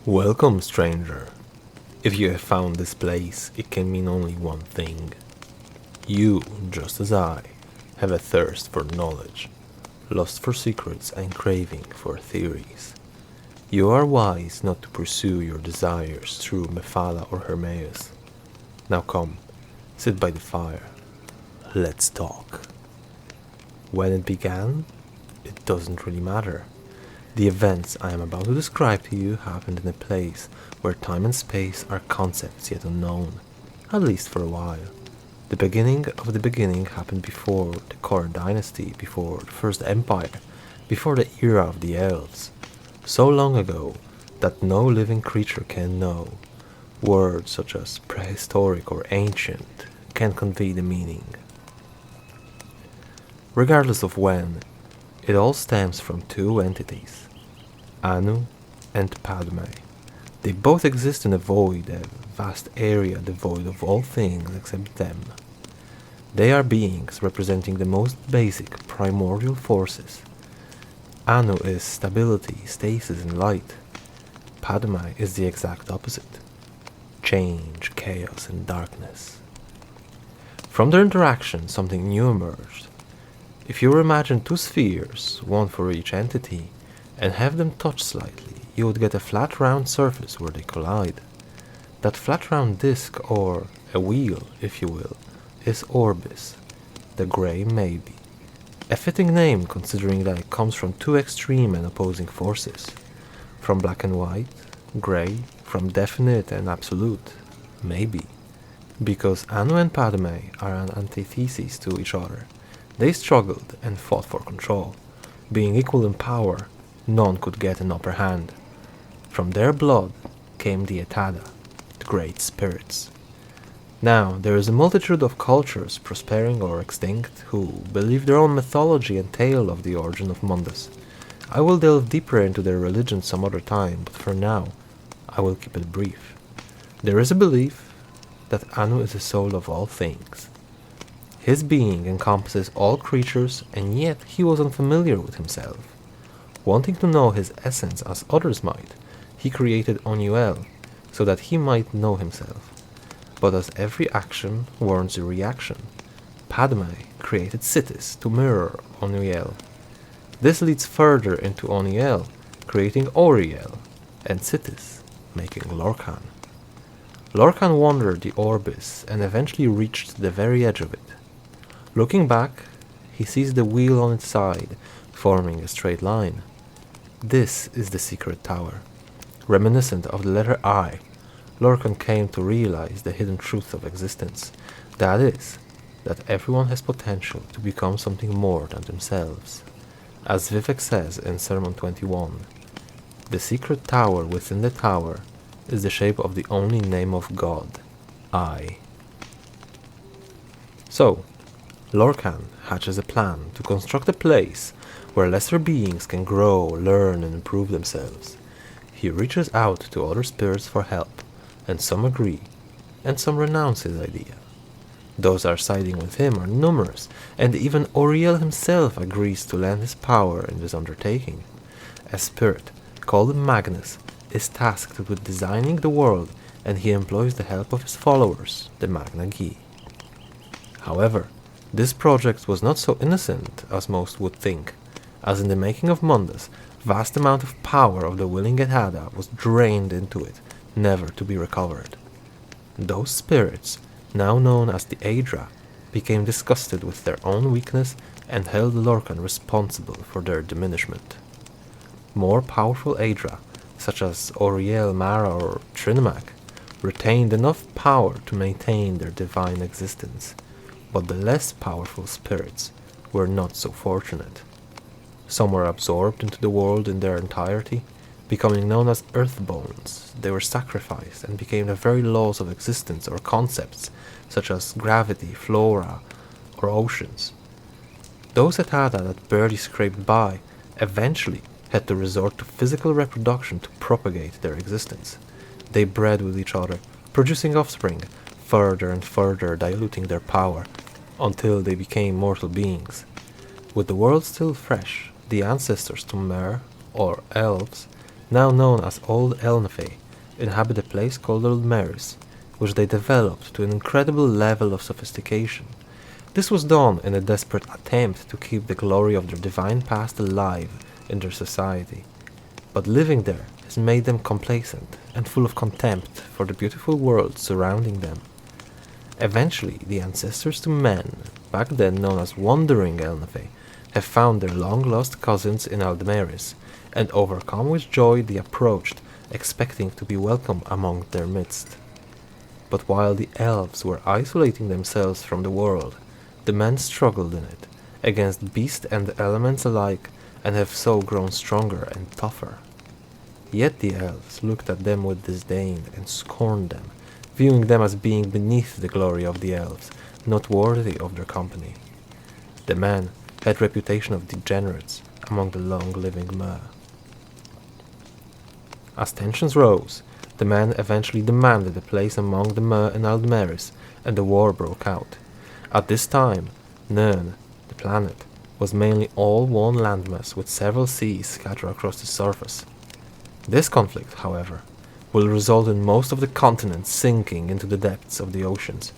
Welcome, stranger. If you have found this place, it can mean only one thing. You, just as I, have a thirst for knowledge, lust for secrets, and craving for theories. You are wise not to pursue your desires through Mephala or Hermaeus. Now come, sit by the fire. Let's talk. When it began, it doesn't really matter. The events I am about to describe to you happened in a place where time and space are concepts yet unknown, at least for a while. The beginning of the beginning happened before the Korra dynasty, before the First Empire, before the era of the elves. So long ago that no living creature can know. Words such as prehistoric or ancient can convey the meaning. Regardless of when, it all stems from two entities, Anu and Padme. They both exist in a void, a vast area devoid of all things except them. They are beings representing the most basic primordial forces. Anu is stability, stasis, and light. Padme is the exact opposite. Change, chaos, and darkness. From their interaction, something new emerged. If you imagine two spheres, one for each entity, and have them touch slightly, you would get a flat round surface where they collide. That flat round disk, or a wheel, if you will, is Orbis, the grey maybe. A fitting name considering that it comes from two extreme and opposing forces. From black and white, grey, from definite and absolute, maybe. Because Anu and Padme are an antithesis to each other. They struggled and fought for control. Being equal in power, none could get an upper hand. From their blood came the Etada, the great spirits. Now, there is a multitude of cultures, prospering or extinct, who believe their own mythology and tale of the origin of Mundus. I will delve deeper into their religion some other time, but for now, I will keep it brief. There is a belief that Anu is the soul of all things. His being encompasses all creatures, and yet he was unfamiliar with himself. Wanting to know his essence as others might, he created Onuel, so that he might know himself. But as every action warrants a reaction, Padme created Sitis to mirror Onuel. This leads further into Onuel, creating Auriel, and Sitis, making Lorkhan. Lorkhan wandered the Orbis and eventually reached the very edge of it. Looking back, he sees the wheel on its side, forming a straight line. This is the secret tower. Reminiscent of the letter I, Lorkhan came to realize the hidden truth of existence. That is, that everyone has potential to become something more than themselves. As Vivek says in Sermon 21, the secret tower within the tower is the shape of the only name of God, I. So, Lorkhan hatches a plan to construct a place where lesser beings can grow, learn, and improve themselves. He reaches out to other spirits for help, and some agree, and some renounce his idea. Those that are siding with him are numerous, and even Auriel himself agrees to lend his power in this undertaking. A spirit, called Magnus, is tasked with designing the world, and he employs the help of his followers, the Magna Gi. However, this project was not so innocent as most would think, as in the making of Mundus, vast amount of power of the willing Etada was drained into it, never to be recovered. Those spirits, now known as the Aedra, became disgusted with their own weakness and held Lorkhan responsible for their diminishment. More powerful Aedra, such as Auriel, Mara, or Trinimac, retained enough power to maintain their divine existence, but the less powerful spirits were not so fortunate. Some were absorbed into the world in their entirety, becoming known as Earthbones. They were sacrificed and became the very laws of existence or concepts, such as gravity, flora, or oceans. Those Etada that barely scraped by eventually had to resort to physical reproduction to propagate their existence. They bred with each other, producing offspring, further and further diluting their power, until they became mortal beings. With the world still fresh, the ancestors to Mer, or elves, now known as Old Elnathay, inhabit a place called Aldmeris, which they developed to an incredible level of sophistication. This was done in a desperate attempt to keep the glory of their divine past alive in their society, but living there has made them complacent and full of contempt for the beautiful world surrounding them. Eventually, the ancestors to men, back then known as Wandering Elnathay, have found their long-lost cousins in Aldmeris, and overcome with joy they approached, expecting to be welcome among their midst. But while the elves were isolating themselves from the world, the men struggled in it, against beast and elements alike, and have so grown stronger and tougher. Yet the elves looked at them with disdain and scorned them, viewing them as being beneath the glory of the elves, not worthy of their company. The men had reputation of degenerates among the long-living Mer. As tensions rose, the men eventually demanded a place among the Mer in Aldmeris, and the war broke out. At this time, Nirn, the planet, was mainly all one landmass with several seas scattered across the surface. This conflict, however, will result in most of the continent sinking into the depths of the oceans.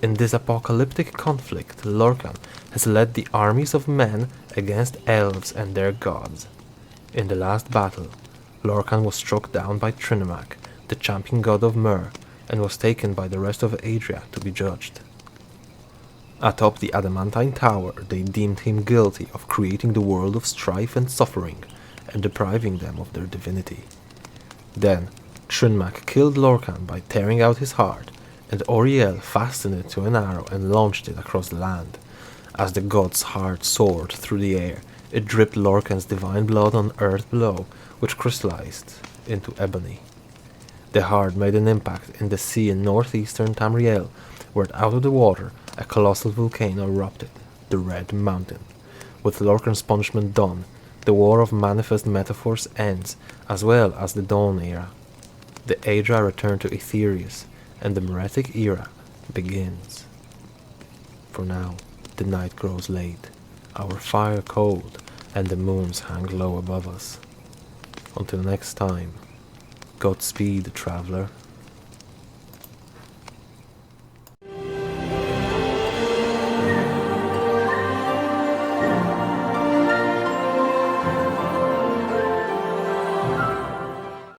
In this apocalyptic conflict, Lorkhan has led the armies of men against elves and their gods. In the last battle, Lorkhan was struck down by Trinimac, the champion god of Mer, and was taken by the rest of Adria to be judged. Atop the adamantine tower, they deemed him guilty of creating the world of strife and suffering, and depriving them of their divinity. Then, Trinmac killed Lorkhan by tearing out his heart, and Auriel fastened it to an arrow and launched it across the land. As the god's heart soared through the air, it dripped Lorkhan's divine blood on earth below, which crystallized into ebony. The heart made an impact in the sea in northeastern Tamriel, where out of the water a colossal volcano erupted, the Red Mountain. With Lorkhan's punishment done, the War of Manifest Metaphors ends, as well as the Dawn Era. The Adra return to Aetherius, and the Meretic Era begins. For now, the night grows late, our fire cold, and the moons hang low above us. Until next time, Godspeed, traveler.